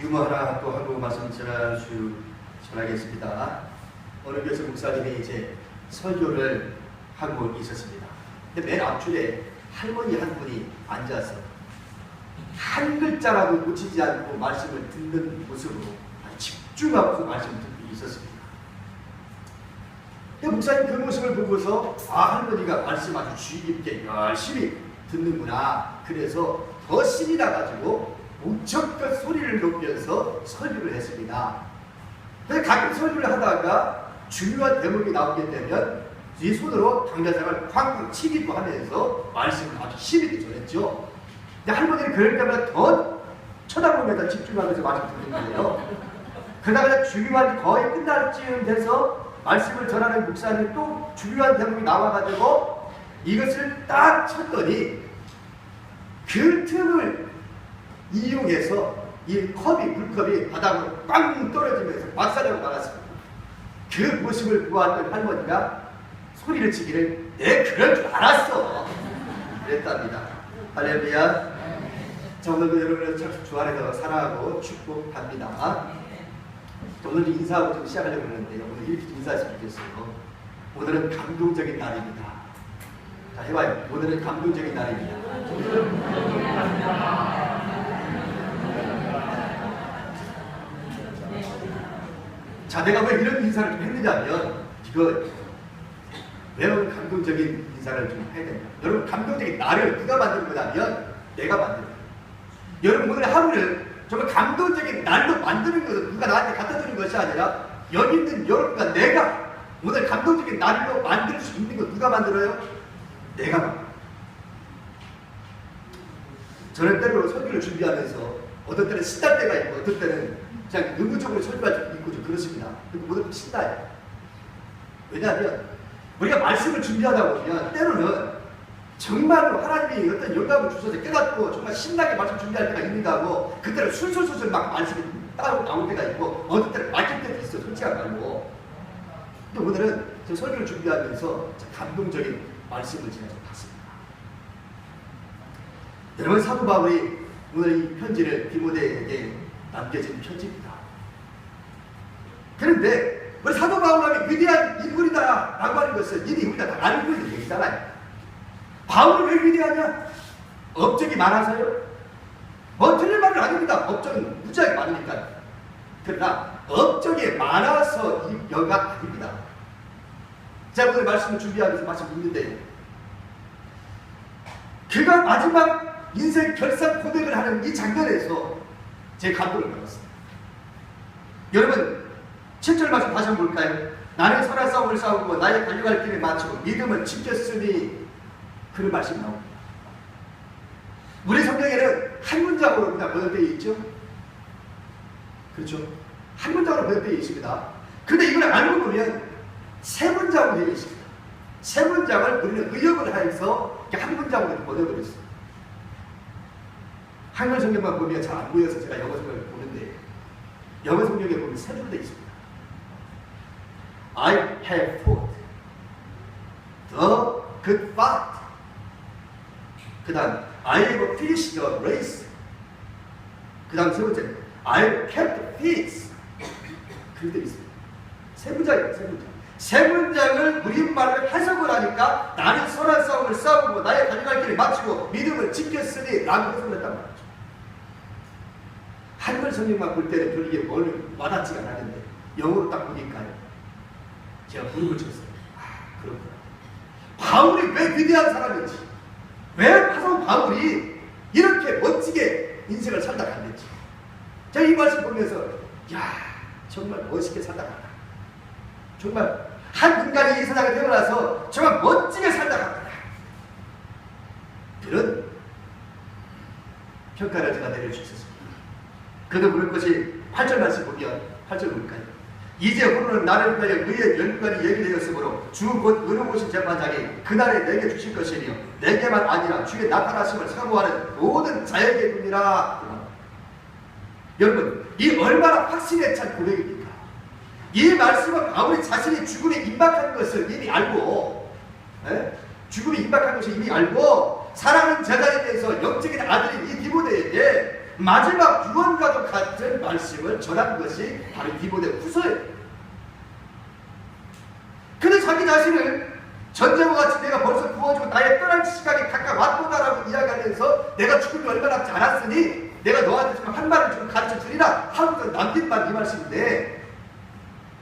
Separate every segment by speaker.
Speaker 1: 유머 하나 또 하고 말씀 전하겠습니다. 어느 교수 목사님이 이제 설교를 하고 있었습니다. 근데 맨 앞줄에 할머니 한 분이 앉아서 한 글자라도 놓치지 않고 말씀을 듣는 모습으로 집중하면서 말씀을 듣고 있었습니다. 근데 목사님 그 모습을 보고서 할머니가 말씀 아주 주의 깊게 열심히 듣는구나. 그래서 더 신이 나가지고 무척껏 소리를 높여서 설교를 했습니다. 그래서 가끔 설교를 하다가 중요한 대목이 나오게 되면 이 손으로 당자장을 쾅쾅 치기도 하면서 말씀을 아주 심하게 전했죠. 근데 할머니는 그럴 때마다 더 쳐다보면서 집중하면서 말씀 듣는 거예요. 그러다가 중요한 거의 끝날 쯤 돼서 말씀을 전하는 목사님이 또 중요한 대목이 나와가지고 이것을 딱 쳤더니 그 틈을 이용해서 이 물컵이 바닥으로 빵 떨어지면서 박살나고 말았습니다. 그 모습을 보았던 할머니가 소리를 치기를 그럴 줄 알았어 그랬답니다. 할렐루야. 자, 오늘도 여러분을 참 주 안에서 사랑하고 축복합니다. 오늘 인사하고 좀 시작하려고 하는데요. 오늘 이렇게 인사했으면 좋겠어요. 오늘은 감동적인 날입니다. 자, 해봐요. 오늘은 감동적인 날입니다. 자, 내가 왜 이런 인사를 좀 했느냐면 이거 여러분 감동적인 인사를 좀 해야 됩니다. 여러분 감동적인 날을 누가 만든 거냐면 내가 만든 거예요. 여러분 오늘 하루를 정말 감동적인 날로 만드는 것은 누가 나한테 갖다 주는 것이 아니라 여기 있는 여러분과 내가 오늘 감동적인 날로 만들 수 있는 거 누가 만들어요? 내가 만들어요. 저는 때로 설교를 준비하면서 어떤 때는 신날 때가 있고 어떤 때는 그냥 의무적으로 설교할 때도 있고 좀 그렇습니다. 근데 모두 신나요. 왜냐하면 우리가 말씀을 준비하다 보면 때로는 정말로 하나님이 어떤 영감을 주셔서 깨닫고 정말 신나게 말씀 준비할 때가 있는가 하고 그때는 술술술술 막 말씀이 따로 나올 때가 있고 어떤 때는 맞을 때도 있어 솔직한 말로. 근데 오늘은 저 설교를 준비하면서 감동적인 말씀을 제가 좀 봤습니다. 여러분 사도 바울이 오늘 이 편지를 디모데에게 남겨진 편지입니다. 그런데 우리 사도 바울이 위대한 인물이다 라고 하는 것은 이미 우리가 다 알고 있는 얘기잖아요. 바울은 왜 위대하냐? 업적이 많아서요? 틀린 말은 아닙니다. 업적은 무지하게 많으니까요. 그러나 업적이 많아서 이 여가 아닙니다. 제가 오늘 말씀을 준비하면서 말씀 듣는데 그가 마지막 인생 결산 고백을 하는 이 장면에서 제 감동을 받았습니다. 여러분 7절 말씀 다시 한번 볼까요? 나는 선한 싸움을 싸우고 나의 달려갈 길을 마치고 믿음은 지켰으니 그런 말씀이 나옵니다. 우리 성경에는 한 문장으로 그냥 번역되어 있죠? 그렇죠? 한 문장으로 번역되어 있습니다. 근데 이걸 알고 보면 세 문장으로 되어 있습니다. 세 문장을 우리는 의역을 해서 한 문장으로 번역을 했어요. 한글 성경만 보면 잘 안 보여서 제가 영어 성경을 보는데 영어 성경에 보면 세 줄 되어 있습니다. I have fought the good fight. 그 다음 I have finished the race. 그 다음 세 번째 I have kept peace. 그렇게 되어 있습니다. 세 문장이에요. 세 문장. 세 문장을 우리말을 해석을 하니까 나는 선한 싸움을 싸우고 나의 달려갈 길을 마치고 믿음을 지켰으니 라고 해석을 했단 말이죠. 한글 성경만 볼 때는 별 이게 뭘 와닿지가 않았는데 영어로 딱 보니까요. 제가 무릎을 쳤어요. 그렇구나. 바울이 왜 위대한 사람인지, 왜 사도 바울이 이렇게 멋지게 인생을 살다 갔는지 제가 이 말씀 보면서 정말 멋있게 살다 갔다. 정말 한 인간이 이 세상에 태어나서 정말 멋지게 살다 갔다. 그런 평가를 제가 내릴 수 있었습니다. 그도 그럴 것이 8절 말씀 보면 8절 볼까요? 이제 후로는 나를 위하여 그의 연관이 얘기되었으므로 주 곧 의로우신 재판장이 그날에 내게 주실 것이며 내게만 아니라 주의 나타나심을 사모하는 모든 자에게 줍니다. 여러분 이 얼마나 확신에 찬 고백입니까? 이 말씀은 바울이 자신이 죽음에 임박한 것을 이미 알고 죽음에 임박한 것을 이미 알고 사랑하는 제자에 대해서 영적인 아들인 이 디모데에게 마지막 유언과도 같은 말씀을 전한 것이 바로 디모데 후서예요. 근데 자기 자신을 전쟁과 같이 내가 벌써 구워지고 나의 떠날 시간이 가까웠구나라고 이야기하면서 내가 죽음이 얼마나 잘 왔으니 내가 너한테 좀 한 말을 좀 가르쳐 주리라 하고서 남긴 말 이 말씀인데,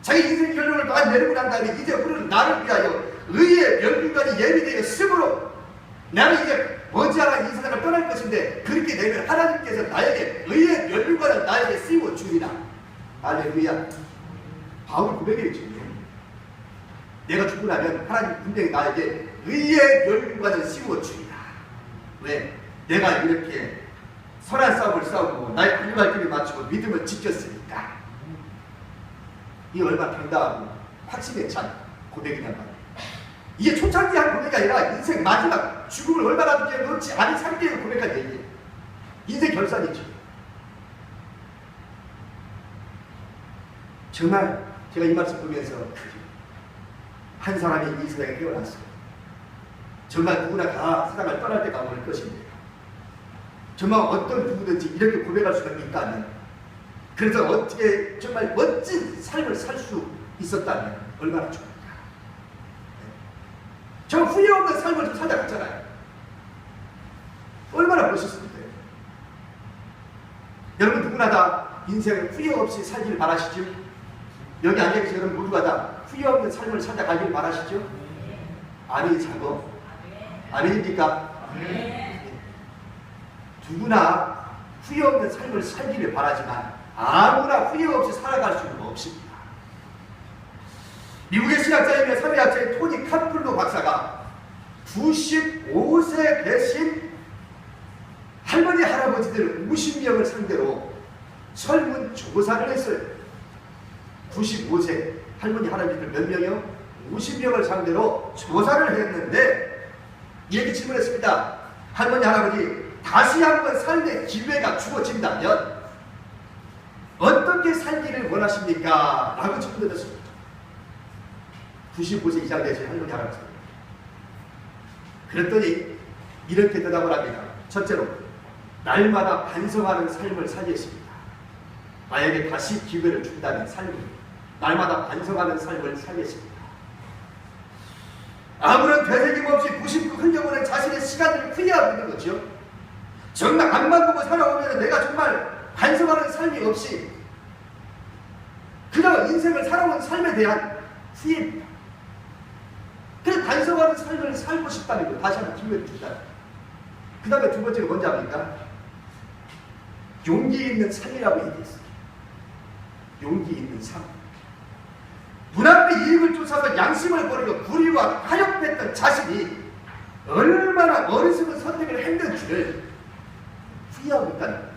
Speaker 1: 자기 인생 결론을 다 내리고 난 다음에 이제 우리는 나를 위하여 의의 면류관이 예비되어 쓰므로 나는 이제 머지않아 이 세상을 떠날 것인데, 그렇게 되면 하나님께서 나에게 의의 면류관을 나에게 씌워 주리라. 할렐루야. 바울 고백이죠. 내가 죽고 나면 하나님 분명히 나에게 의의 면류관을 씌워 주리라. 왜? 내가 이렇게 선한 싸움을 싸우고 나의 달려갈 길을 맞추고 믿음을 지켰으니까. 이 얼마나 당당하고 확신에 찬 고백이란 말이에요. 이게 초창기한 고백이 아니라 인생 마지막 죽음을 얼마나 늦게 놓지 않은 상태에서 고백한 얘기예요. 인생 결산이죠. 정말 제가 이 말씀 보면서 한 사람이 이 세상에 태어났어요. 정말 누구나 다 세상을 떠날 때가 올 것인데, 정말 어떤 누구든지 이렇게 고백할 수가 있다면, 그래서 어떻게 정말 멋진 삶을 살 수 있었다면 얼마나 좋을까. 저 후회 없는 삶을 좀 살아갔잖아요. 얼마나 멋있습니까? 여러분 누구나 다 인생을 후회 없이 살길 바라시죠? 여기 앉아계신 여러분 모두가 다 후회 없는 삶을 살아가길 바라시죠? 아멘이 자고 아멘입니까? 누구나 후회 없는 삶을 살기를 바라지만 아무나 후회 없이 살아갈 수는 없습니다. 미국의 신학자이며 사회학자인 토니 칸플로 박사가 95세 되신 할머니 할아버지들 50명을 상대로 설문조사를 했어요. 95세 할머니 할아버지들 몇 명이요? 50명을 상대로 조사를 했는데 이렇게 질문했습니다. 할머니 할아버지, 다시 한번 삶의 기회가 주어진다면 어떻게 살기를 원하십니까? 라고 질문했습니다. 95세 이상 되신 할머니 할아버지. 그랬더니 이렇게 대답을 합니다. 첫째로, 날마다 반성하는 삶을 살겠습니다. 나에게 다시 기회를 준다는 삶을, 날마다 반성하는 삶을 살겠습니다. 아무런 되새김 없이 무심코 흘려보낸 자신의 시간을 후회하고 있는 거죠. 정말 앞만 보고 살아오면 내가 정말 반성하는 삶이 없이 그냥 인생을 살아온 삶에 대한 후회입니다. 그래서 반성하는 삶을 살고 싶다는 거예요. 다시 한번 기회를 준다. 그 다음에 두 번째가 뭔지 압니까? 용기 있는 삶이라고 얘기했어요. 용기 있는 삶. 눈앞의 이익을 쫓아서 양심을 버리고 불의와 타협했던 자신이 얼마나 어리석은 선택을 했는지를 후회하고 있다는 거예요.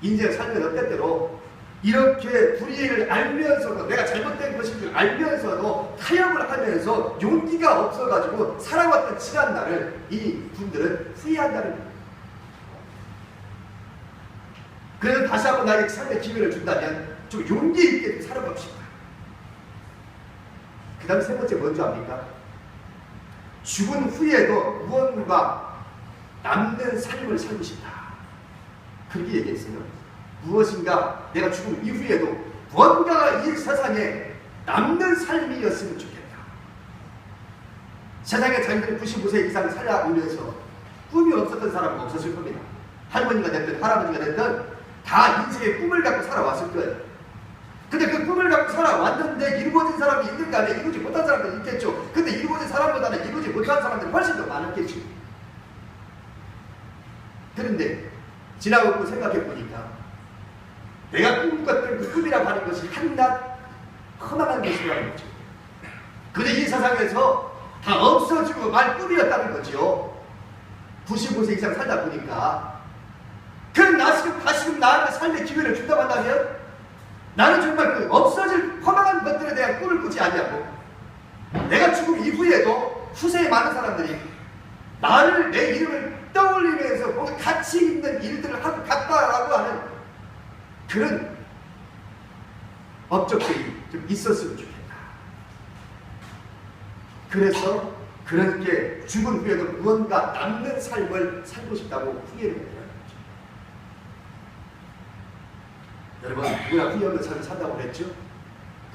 Speaker 1: 인생 살면서 때때로 이렇게 불의를 알면서도, 내가 잘못된 것인 줄 알면서도 타협을 하면서 용기가 없어가지고 살아왔던 지난 날을 이 분들은 후회한다는 거예요. 그래서 다시 한번 나에게 삶의 기회를 준다면 좀 용기 있게 살아봅시다. 그 다음 세 번째 뭔지 압니까? 죽은 후에도 무언가 남는 삶을 살고 싶다. 그렇게 얘기했어요. 무엇인가 내가 죽은 이후에도 무언가가 이 세상에 남는 삶이었으면 좋겠다. 세상에 자기들이 95세 이상 살아오면서 꿈이 없었던 사람은 없었을 겁니다. 할머니가 됐든 할아버지가 됐든 다 인생의 꿈을 갖고 살아왔을 거예요. 근데 그 꿈을 갖고 살아왔는데 이루어진 사람이 있는가 하면 이루지 못한 사람도 있겠죠. 근데 이루어진 사람보다는 이루지 못한 사람들이 훨씬 더 많았겠죠. 그런데 지나고 생각해 보니까 내가 꿈꿨던 그 꿈이라고 하는 것이 한낱 허망한 것이라는 거죠. 근데 이 세상에서 다 없어지고 말 꿈이었다는 거죠. 95세 이상 살다 보니까. 그럼 다시금 나한테 삶의 기회를 준다고 한다면 나는 정말 그 없어질 허망한 것들에 대한 꿈을 꾸지 아니하고, 내가 죽음 이후에도 후세에 많은 사람들이 나를, 내 이름을 떠올리면서 뭔가 가치 있는 일들을 하고 갔다라고 하는 그런 업적들이 좀 있었으면 좋겠다. 그래서 그렇게 죽은 후에도 무언가 남는 삶을 살고 싶다고 후회를 해요. 여러분, 누구나 후회 없는 삶을 산다고 그랬죠?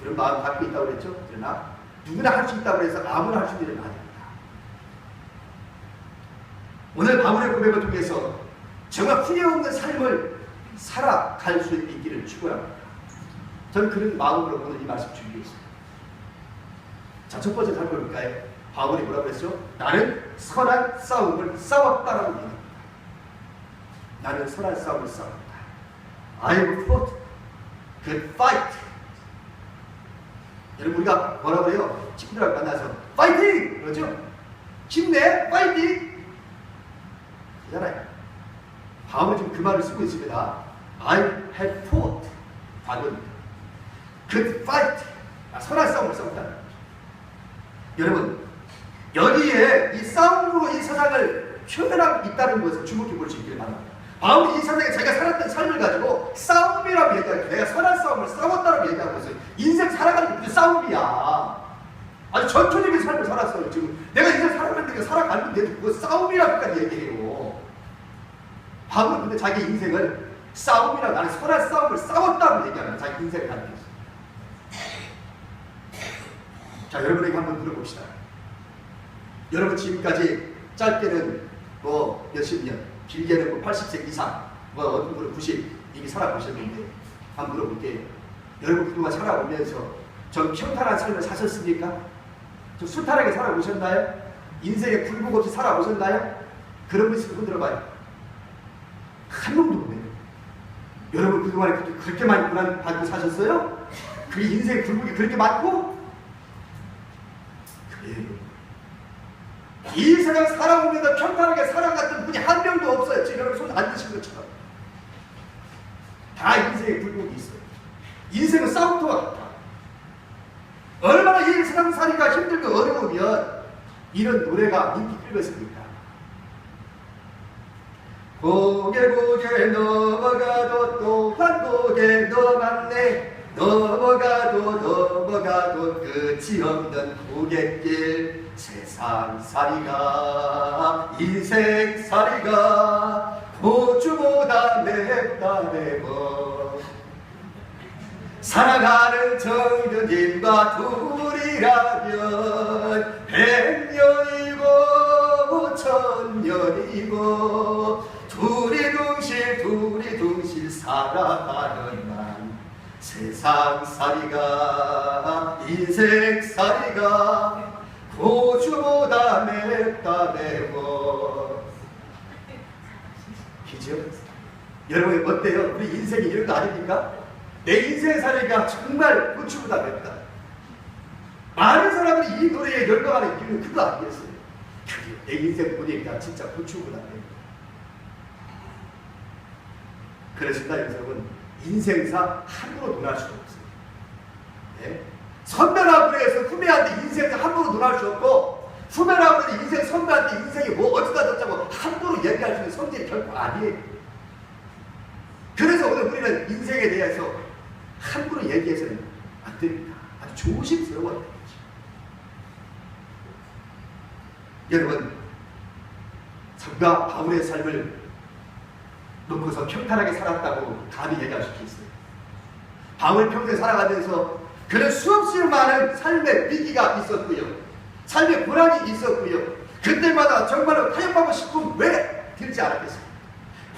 Speaker 1: 그런 마음 갖고 있다고 그랬죠? 그러나 누구나 할 수 있다고 해서 아무나 할 수 있는 일은 아닙니다. 오늘 바울의 고백을 통해서 정말 후회 없는 삶을 살아갈 수 있기를 축원합니다. 저는 그런 마음으로 오늘 이 말씀 준비했습니다. 자, 첫 번째 살펴볼까요? 바울이 뭐라고 했죠? 나는 선한 싸움을 싸웠다라고 얘기합니다. 나는 선한 싸움을 싸웠다. I have fought good fight. 여러분, 우리가 뭐라고 해요? 친구들하고 만나서 파이팅! 그러죠? 힘내! 파이팅! 그잖아요. 바울은 지금 그 말을 쓰고 있습니다. I have fought. 바울은 good fight. 선한 싸움을 싸웠다. 여러분, 여기에 이 싸움으로 이 세상을 표현하고 있다는 것을 주목해 볼 수 있기를 바랍니다. 바울이 이 세상에 자기가 살았던 삶을 가지고 싸움이라고 얘기하고 내가 선한 싸움을 싸웠다라고 얘기하고 있어요. 인생 살아가는 게 싸움이야. 아주 전투적인 삶을 살았어요. 지금 내가 인생 살아가는데 살아가는데도 그거 싸움이라고까지 얘기해요. 바울은 근데 자기 인생을 싸움이라고, 나는 선한 싸움을 싸웠다고 얘기하는 자기 인생을 가지고 있어요. 자, 여러분에게 한번 물어봅시다. 여러분 지금까지 짧게는 뭐 몇십 년, 길게는 뭐 80세 이상, 뭐 어떤 분은 90 이미 살아보셨는데 한번 물어볼게요. 여러분 그동안 살아오면서 전 평탄한 삶을 사셨습니까? 좀 순탄하게 살아오셨나요? 인생에 굴곡 없이 살아오셨나요? 그런 분 있으면 손 들어봐요. 한 놈도 없네요. 여러분 그동안에 그렇게 많이 고난 받고 사셨어요? 그 인생의 굴곡이 그렇게 많고? 그래요. 이 세상 살아오면서 평탄하게 살아갔던 분이 한 명도 없어요. 지금 여러분 손 안 드신 것처럼. 다 인생의 굴곡이 있어요. 인생은 싸움터와 같다. 얼마나 이 세상 살이가 힘들고 어려우면 이런 노래가 인기 끌겠습니까? 고개 고개 넘어가도 또 한 고개 넘었네. 넘어가도 끝이 없는 고갯길. 세상살이가 인생살이가 고추보다 맵다 매워. 사랑하는 정든님과 둘이라면 100년이고 1000년이고 둘이 둥실 살아가는 난 세상살이가 인생살이가 고추보다 맵다 매워. 그죠? 여러분 어때요? 우리 인생이 이런 거 아닙니까? 내 인생살이가 정말 고추보다 맵다. 많은 사람들이 이 노래에 열광하는 이유는 그거 아니겠어요? 내 인생 보니까 진짜 고추보다 맵다. 그래서 여러분 인생사 함부로 논할 수가 없어요. 네? 선배라고 해서 후배한테 인생을 함부로 논할 수 없고, 후배라고 해서 인생 선배한테 인생이 뭐 어쩌다 저쩌고 함부로 얘기할 수 있는 성질이 결코 아니에요. 그래서 오늘 우리는 인생에 대해서 함부로 얘기해서는 안 됩니다. 아주 조심스러워야 되죠. 여러분, 성가 바울의 삶을 놓고서 평탄하게 살았다고 감히 얘기할 수 있어요. 바울 평생 살아가면서 그는 수없이 많은 삶의 위기가 있었고요. 삶의 불안이 있었고요. 그때마다 정말로 타협하고 싶은 왜 들지 않았겠습니까?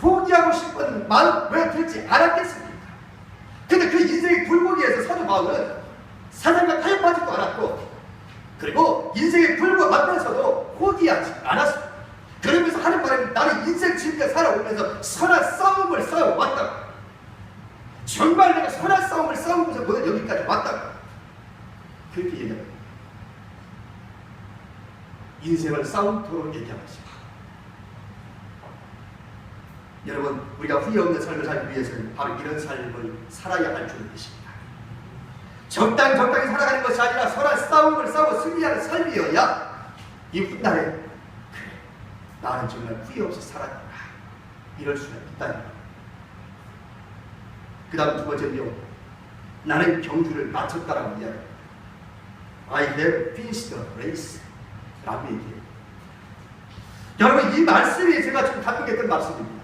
Speaker 1: 포기하고 싶은 마음 왜 들지 않았겠습니까? 근데 그 인생의 굴곡에서 사도 바울은 사단과 타협하지도 않았고, 그리고 인생의 굴곡 앞에서도 포기하지 않았습니다. 그러면서 하는 말은 나는 인생 지금까지 살아오면서 선한 싸움을 싸워왔다. 정말 내가 선한 싸움을 싸우면서 오늘 여기까지 왔다. 그렇게 얘기합니다. 인생을 싸움터로 얘기하고 있습니다. 여러분, 우리가 후회 없는 삶을 살기 위해서는 바로 이런 삶을 살아야 할 줄을 믿습니다. 적당히 살아가는 것이 아니라 선한 싸움을 싸워 승리하는 삶이어야 이 훗날에 그래, 나는 정말 후회 없이 살았구나 이럴 수가 있다는 거예요. 그 다음 두 번째는요, 나는 경주를 마쳤다라고 이야기합니다. I have finished the race 라고 얘기해요. 여러분, 이 말씀이 제가 지금 감동했던 말씀입니다.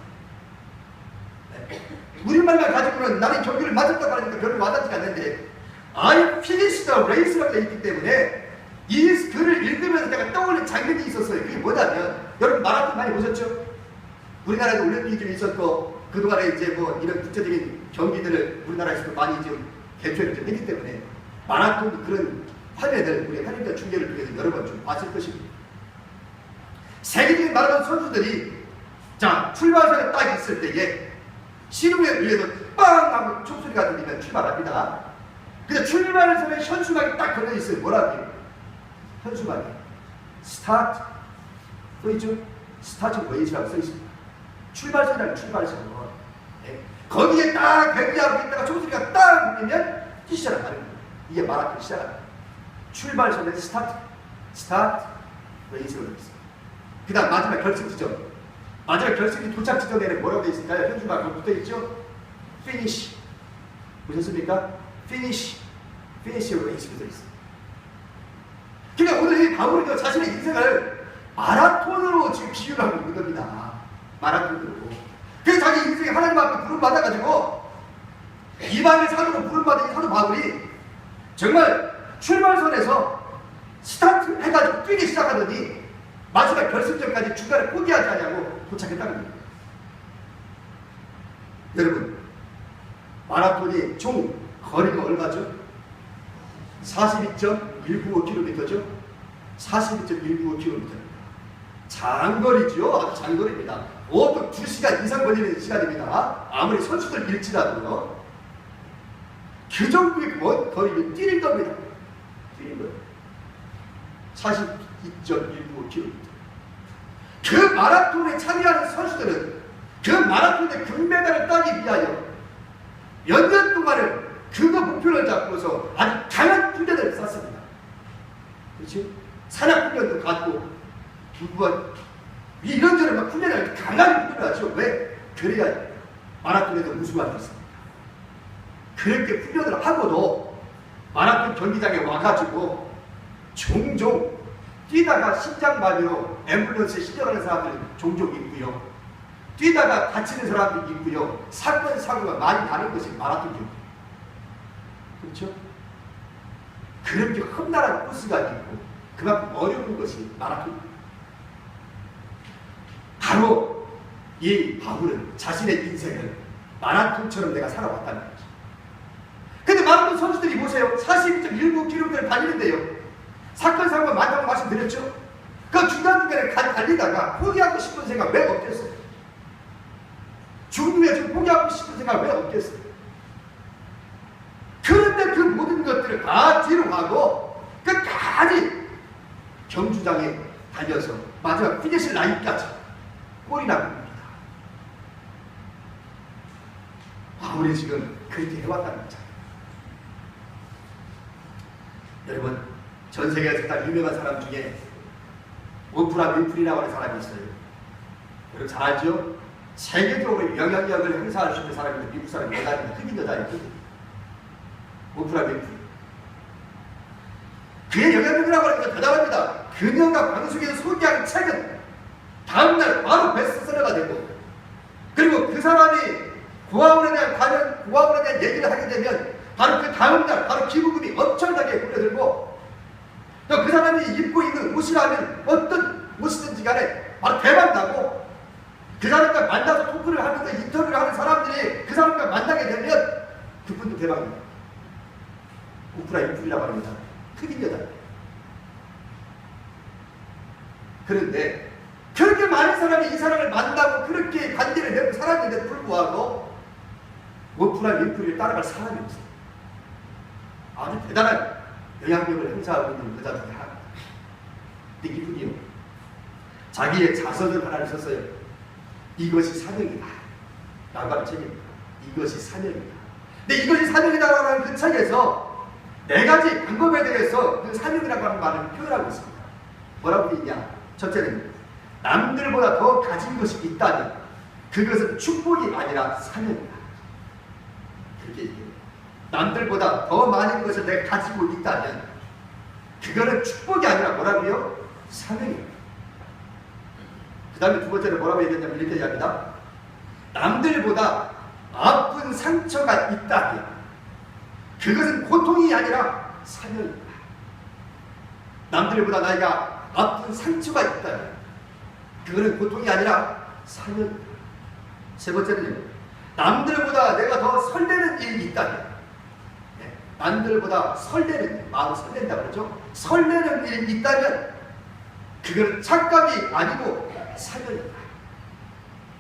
Speaker 1: 네. 우리말만 가지고는 나는 경기를 맞았다고 하니까 별로 와닿지가 않는데 I finished the race라고 되어 있기 때문에 이 글을 읽으면서 내가 떠올린 장면이 있었어요. 그게 뭐냐면 여러분 마라톤 많이 보셨죠? 우리나라에도 올림픽이 좀 있었고 그동안에 이제 뭐 이런 국제적인 경기들을 우리나라에서도 많이 좀 개최를 좀 했기 때문에 마라톤 그런 화면을 우리 한인들 중계를 통해서 여러 번 좀 봤을 것입니다. 세계적인 마라톤 선수들이 자 출발선에 딱 있을 때에 신호에 의해서 빵 하고 총소리가 들리면 출발합니다. 근데 출발선에 현수막이 딱 걸려 있어요. 뭐라고 해요? 현수막이 스타트 써있죠? 스타트 웨이트라고 써있습니다. 출발선이라는 출발선. 네. 거기에 딱 대기하고 있다가 총소리가 딱 울리면 시작하는 거예요. 이게 마라톤 시작합니다. 출발선에 스타트 웨이트라고 있습니다. 그 다음 마지막 결승 지점. 마지막 결승이 도착 지점에는 뭐라고 되어 있을까요? 현수막 붙어 있죠? 피니시. 보셨습니까? 피니시 레이스가 되어 있습니다. 그러니까 오늘 이 바울이 자신의 인생을 마라톤으로 지금 비유를 하고 있는 겁니다. 마라톤으로. 그래서 자기 인생에 하나님 앞에 부름받아가지고 이방의 사도로 부름받은 이 사도 바울이 정말 출발선에서 스타트 해가지고 뛰기 시작하더니 마지막 결승점까지 중간에 포기하지 않냐고 도착했다는 겁니다. 여러분 마라톤이 총 거리가 얼마죠? 42.195km죠? 42.195km입니다. 장거리죠? 아주 장거리입니다. 보통 2시간 이상 걸리는 시간입니다. 아무리 선수들 일지라도요. 그 정도의 먼 거리를 뛰는 겁니다. 뛰는 거예요. 42.195km. 그 마라톤에 참여하는 선수들은 그 마라톤의 금메달을 따기 위하여 몇 년 동안을 그거 목표를 잡고서 아주 강한 훈련을 쌓습니다. 그렇지? 산악 훈련도 갖고 이런저런 막 훈련을 강한 훈련을 하죠. 왜? 그래야 마라톤에서 우승할 수 있습니다. 그렇게 훈련을 하고도 마라톤 경기장에 와가지고 종종 뛰다가 심장마비로 앰뷸런스에 실려가는 사람들이 종종 있고요. 뛰다가 다치는 사람들이 있고요. 사건, 사고가 많이 나는 것이 마라톤 경기. 그렇죠? 그렇게 험난한 코스가 있고 그만큼 어려운 것이 마라톤. 바로 이 바울은 자신의 인생을 마라톤처럼 내가 살아왔다는 거죠. 근데 마라톤 선수들이 보세요. 42.19km를 달리는데요. 사건, 사고가 많다고 말씀드렸죠? 그 중간중간에 달리다가 포기하고 싶은 생각 왜 없겠어요? 죽음에 지금 포기하고 싶은 생각 왜 없겠어요? 그런데 그 모든 것들을 다 뒤로 가고 끝까지 경주장에 달려서 마지막 피니시 라인까지 골이 나옵니다. 바울이 지금 그렇게 해왔다는 거죠. 여러분 전 세계에서 가장 유명한 사람 중에 오프라 윈프리라고 하는 사람이 있어요. 여러분 잘 알죠? 세계적으로 영향력을 행사할 수 있는 사람인데 미국 사람이 여자입니다. 흑인 여자입니다. 오프라 윈프리. 그의 영향력이라고 하니까 대단합니다. 그녀가 방송에서 소개한 책은 다음날 바로 베스트셀러가 되고 그리고 그 사람이 고아원에 대한 얘기를 하게 되면 바로 그 다음날 바로 기부금이 엄청나게 몰려들고 또 그 사람이 입고 있는 옷이라면 어떤 옷이든지 간에 바로 대박나고 그 사람과 만나서 토크를 하면서 인터뷰를 하는 사람들이 그 사람과 만나게 되면 그분도 대박입니다. 오프라 윈프리라고 합니다. 흑인 여자. 그런데 그렇게 많은 사람이 이 사람을 만나고 그렇게 관계를 맺고 살았는데도 불구하고 오프라 윈프리를 따라갈 사람이 없어요. 아주 대단한 영향력을 행사하고 있는 여자 중에 하나. 근데 이분이요. 자기의 자서전 하나를 썼어요. 이것이 사명이다. 라고 하는 책입니다. 이것이 사명이다. 근데 이것이 사명이다라고 하는 그 책에서 네 가지 방법에 대해서 그 사명이라고 하는 말을 표현하고 있습니다. 뭐라고 되어 있냐? 첫째는 남들보다 더 가진 것이 있다면 그것은 축복이 아니라 사명이다. 그렇게 얘기해요. 남들보다 더 많은 것을 내가 가지고 있다면 그거는 축복이 아니라 뭐라고요? 사명이에요. 그 다음에 두 번째는 뭐라고 얘기했냐면 이렇게 이야기합니다. 남들보다 아픈 아픈 상처가 있다면 그것은 고통이 아니라 사명이다. 남들보다 나이가 아픈 상처가 있다면 그거는 고통이 아니라 사명이다. 세 번째는요, 남들보다 내가 더 설레는 일이 있다면, 남들보다 설레는, 마음이 설렌다 그러죠? 설레는 일이 있다면 그거는 착각이 아니고 사명이다.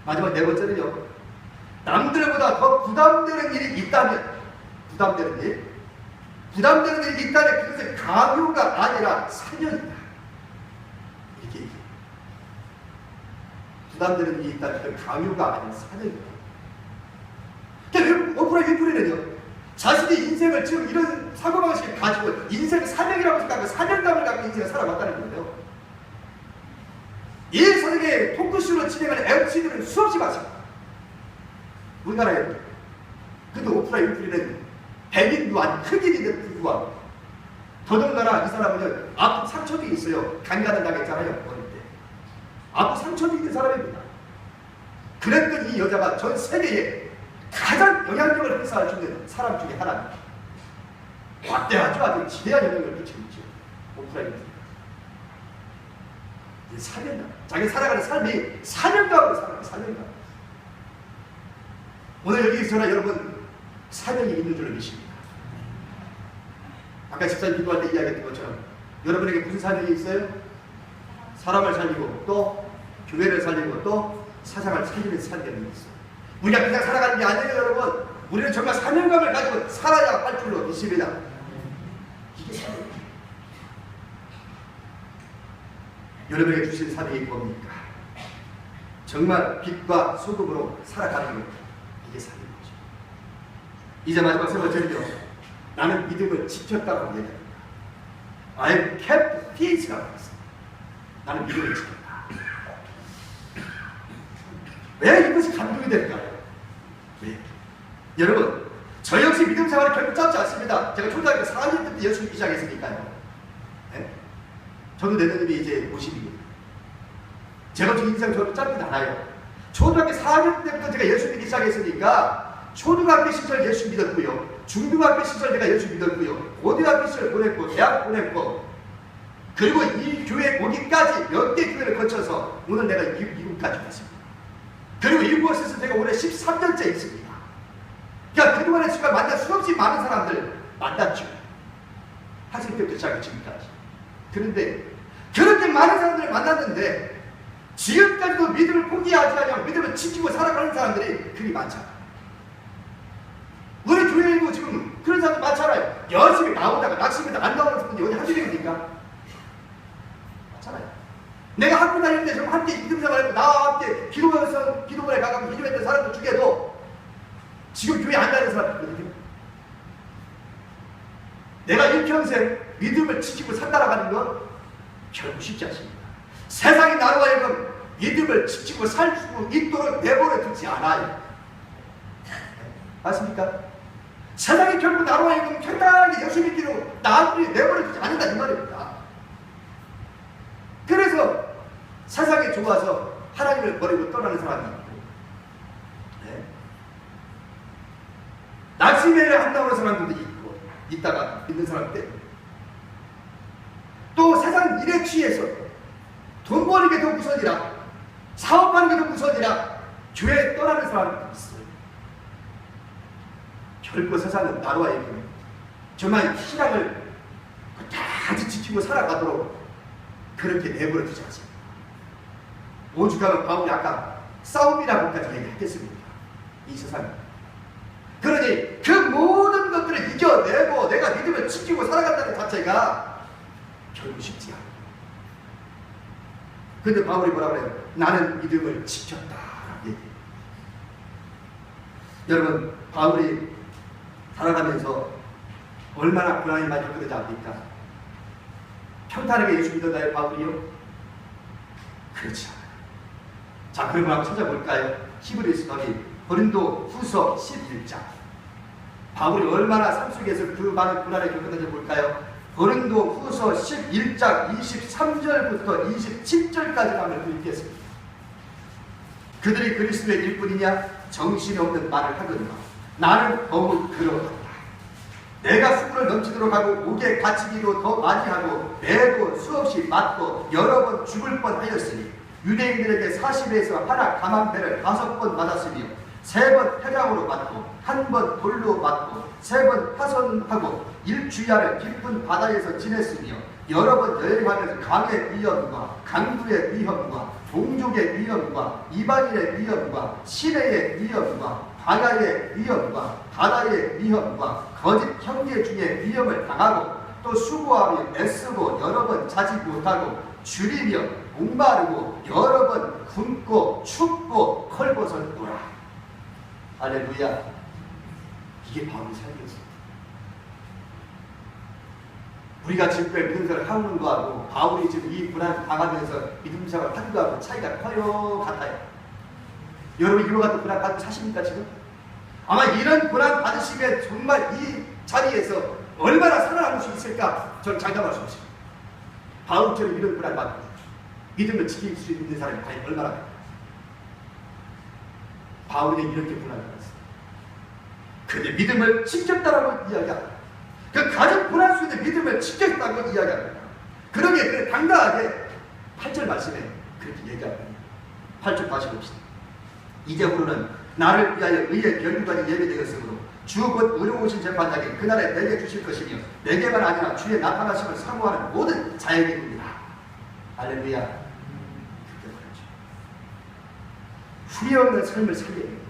Speaker 1: 마지막 네 번째는요, 남들보다 더 부담되는 일이 있다면, 부담되는 일이 있다면 그것은 강요가 아니라 사명이다. 이렇게 얘기해요. 부담되는 일이 있다면 그건 강요가 아니라 사명이다. 그러니까 오프라 윈프리는요, 자신의 인생을 지금 이런 사고방식을 가지고 인생의 사명이라고 생각하고 사명감을 갖고 인생을 살아왔다는 거예요. 이 사역의 토크쇼로 진행하는 MC들은 수없이 많습니다. 우리나라에. 근데 오프라 윈프리는 백인도 아닌 흑인인데도 불구하고 더더군다나 이 사람은 아픈 상처도 있어요. 강간을 당했잖아요. 어릴 때. 아픈 상처도 있는 사람입니다. 그랬던 이 여자가 전 세계에 가장 영향력을 행사할 수 있는 사람 중에 하나입니다. 막대하죠. 아주 지대한 영향력을 끼치고 있죠. 오프라 윈프리. 사명감. 자기 살아가는 삶이 사명감으로 살아가는 사명감. 오늘 여기 저나 여러분 사명이 있는 줄 믿습니다. 아까 집사님 기도할 때 이야기했던 것처럼 여러분에게 무슨 사명이 있어요? 사람을 살리고 또 교회를 살리고 또 사상을 살리는 사명이 있어요. 우리가 그냥 살아가는 게 아니에요, 여러분. 우리는 정말 사명감을 가지고 살아야 할 줄로 믿습니다. 이게 사명입니다. 여러분에게 주신 사명이 뭡니까? 정말 빛과 소금으로 살아가는 것, 이게 사명이죠. 이제 마지막 세 번째는요, 나는 믿음을 지켰다고 얘기합니다. I kept peace라고 했습니다. 나는 믿음을 지켰다. 왜 이것이 감동이 될까요? 왜? 여러분, 저 역시 믿음 생활이 결코 짧지 않습니다. 제가 초등학교 4학년 때부터 예수 믿기 시작했으니까요. 네? 저도 내년이면 이제 50이고요. 제가 지금 인생 저도 짧진 않아요. 초등학교 4학년 때부터 제가 예수 믿기 시작했으니까 초등학교 시절 예수 믿었고요. 중등학교 시절 내가 예수 믿었고요. 고등학교 시절 보냈고 대학 보냈고 그리고 이 교회 오기까지 몇 개 교회를 거쳐서 오늘 내가 미국까지 왔습니다. 그리고 이곳에서 제가 올해 13년째 있습니다. 그러니까 그동안에 제가 만난 수없이 많은 사람들 만났죠. 학생 때부터 시작해 지금까지. 그런데 그렇게 많은 사람들을 만났는데 지금까지도 믿음을 포기하지 않고 믿음을 지키고 살아가는 사람들이 그리 많잖아요. 우리 교회에도 지금 그런 사람들 많잖아요. 열심히 나오다가 낙심에도 안 나오는 분이 어디 한두 명입니까? 많잖아요. 내가 학교 다닐 때 좀 함께 믿음 생활했고 나와 함께 기도원에 가서 기도했던 사람들 중에도 지금 교회 안 다니는 사람들 있거든요. 내가 일평생 믿음을 지키고 살아가는 건 결국 쉽지 않습니다. 세상이 나로 하여금 믿음을 지키고 살 수 있도록 내버려 두지 않아요. 맞습니까? 세상이 결국 나로 하여금 편안하게 예수 믿기로 나를 내버려 두지 않는다 이 말입니다. 그래서 세상이 좋아서 하나님을 버리고 떠나는 사람이 있고 낙심에 안 나오는 사람들도 있고 있다가 믿는 사람 때문에 또 세상 일에 취해서 돈 버는 게 더 우선이라 사업하는 게 더 우선이라 교회에 떠나는 사람들도 있어요. 결국 세상은 나로 하여금 정말 신앙을 끝까지 지키고 살아가도록 그렇게 내버려 두지 않습니다. 오죽하면 바울이 아까 싸움이라고까지 얘기했겠습니까? 이 세상에. 그러니 그 모든 것들을 이겨내고 내가 믿음을 지키고 살아간다는 자체가 결국 쉽지 않아요. 근데 바울이 뭐라 그래요? 나는 믿음을 지켰다. 여러분, 바울이 살아가면서 얼마나 고난이 많이 겪었는지 압니까? 평탄하게 예수 믿었나요, 바울이요? 그렇지 않아요. 자, 그럼 한번 찾아볼까요? 히브리서 고린도 후서 11장. 바울이 얼마나 삶 속에서 그 많은 고난을 겪었는지 볼까요? 고린도 후서 11장 23절부터 27절까지 한번 읽겠습니다. 그들이 그리스도의 일꾼이냐? 정신이 없는 말을 하거니와 나는 더욱 그러하다. 내가 수분을 넘치도록 하고 옥에 갇히기도 더 많이 하고 매도 수없이 맞고 여러 번 죽을 뻔하였으니 유대인들에게 40에서 하나 감한 배를 5번 맞았으며 3번 회장으로 맞고 1번 돌로 맞고 3번 파손하고 일주야를 깊은 바다에서 지냈으며 여러 번 여행하면서 강의 위험과 강도의 위험과 동족의 위험과 이방인의 위험과 시내의 위험과 광야의 위험과 바다의 위험과 거짓 형제 중에 위험을 당하고 또 수고하며 애쓰고 여러 번 자지 못하고 줄이며 목마르고 여러 번 굶고 춥고 헐벗었노라. 할렐루야. 이게 바울의 삶이었습니다. 우리가 지금까지 믿음 생활을 하는 거하고 바울이 지금 이 고난 당하면서 믿음 생활을 하는 거하고 차이가 커요 같아요. 여러분 이와 같은 고난 받고 사십니까 지금? 아마 이런 고난 받으시면 정말 이 자리에서 얼마나 살아남을 수 있을까 저는 장담할 수 없습니다. 바울처럼 이런 고난 받고 믿음을 지킬 수 있는 사람이 과연 얼마나 될까? 바울은 이렇게 고난을 받았어요. 그런데 믿음을 지켰다라고 이야기합니다. 그 가장 고난 속에 믿음을 지켰다고 이야기합니다. 그러게 당당하게 8절 말씀에 그렇게 얘기합니다. 8절 다시 봅시다. 이제부로는 나를 위하여 의의 결국까지 예배되었으므로 주 곧 의로우신 재판장이 그날에 내게 주실 것이며 내게만 아니라 주의 나타나심을 사모하는 모든 자에게입니다. 할렐루야. 그렇게 말하죠. 후회 없는 삶을 살려야 됩니다.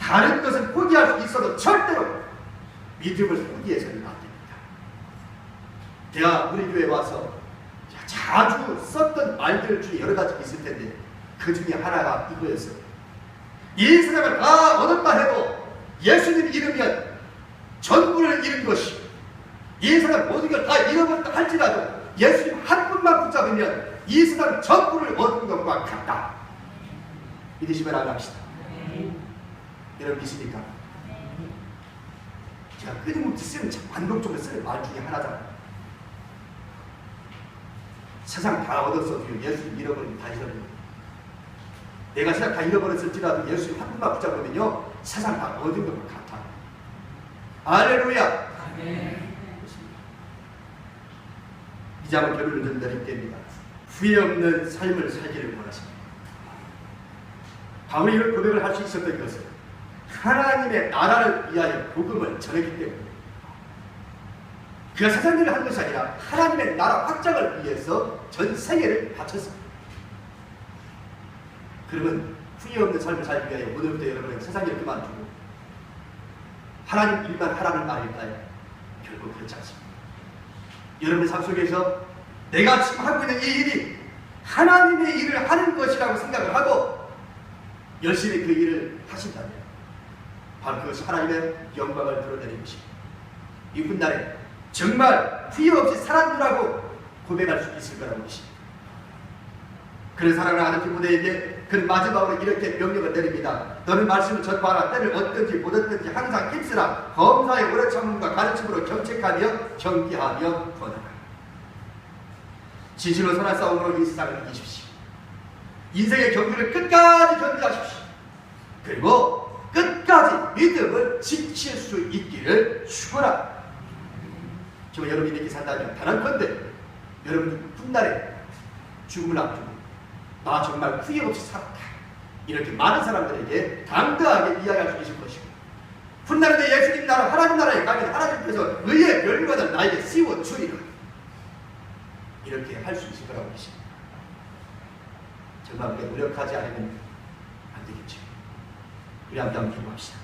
Speaker 1: 다른 것은 포기할 수 있어도 절대로 믿음을 포기해서는 안 됩니다. 제가 우리 교회에 와서 자주 썼던 말들 중에 여러 가지 있을 텐데 그 중에 하나가 이거였어요. 이 세상을 다 얻었다 해도 예수님 잃으면 전부를 잃은 것이, 이 세상 모든 걸 다 잃어버렸다 할지라도 예수님 한 분만 붙잡으면 이 세상 전부를 얻은 것과 같다. 믿으시면 안 합시다. 여러분 믿습니까? 제가 끊임없이 쓰는 반복적으로 쓰는 말 중에 하나잖아요. 세상 다 얻었어도 예수님 잃어버리면 다 잃어버립니다. 내가 세상 다 잃어버렸을지라도 예수님 한 분만 붙잡으면요 세상 다 얻은 것과 같아. 할렐루야. 이제 한번 결론을 좀 내릴 때입니다. 후회 없는 삶을 살기를 원하십니다. 바울이 이런 고백을 할 수 있었던 것은 하나님의 나라를 위하여 복음을 전했기 때문입니다. 그가 세상 일을 하는 것이 아니라 하나님의 나라 확장을 위해서 전 세계를 바쳤습니다. 그러면 후회 없는 삶을 살기 위하여 오늘부터 여러분은 세상 일을 그만두고 하나님 일만 하라는 말일까요? 결국 그렇지 않습니다. 여러분의 삶 속에서 내가 지금 하고 있는 이 일이 하나님의 일을 하는 것이라고 생각을 하고 열심히 그 일을 하신다면 바로 그것이 하나님의 영광을 드러내는 것입니다. 이 훗날에 정말 후회 없이 살았노라고 고백할 수 있을 거라는 것입니다. 그런 사랑을 하는 디모데에게 그는 마지막으로 이렇게 명령을 내립니다. 너는 말씀을 전파하라. 때를 얻든지 못 얻든지 항상 힘쓰라. 범사의 오래 참음과 가르침으로 경책하며 경계하며 권하라. 진실로 선한 싸움으로 이 세상을 이기십시오. 인생의 경주를 끝까지 견디하십시오. 그리고 끝까지 믿음을 지킬 수 있기를 축원합니다. 정말 여러분이 이렇게 산다면 단언컨대 여러분이 훗날에 죽음을 앞두고 나 정말 후회 없이 살았다 이렇게 많은 사람들에게 당당하게 이야기할 수 있을 것이고 훗날에 내 예수님 나라 하나님 나라에 가면 하나님께서 의의 멸류관을 나에게 씌워주리라 이렇게 할 수 있을 거라고 계십니다. 정말 우리가 노력하지 않으면 안 되겠죠. 우리 한번 기도합시다.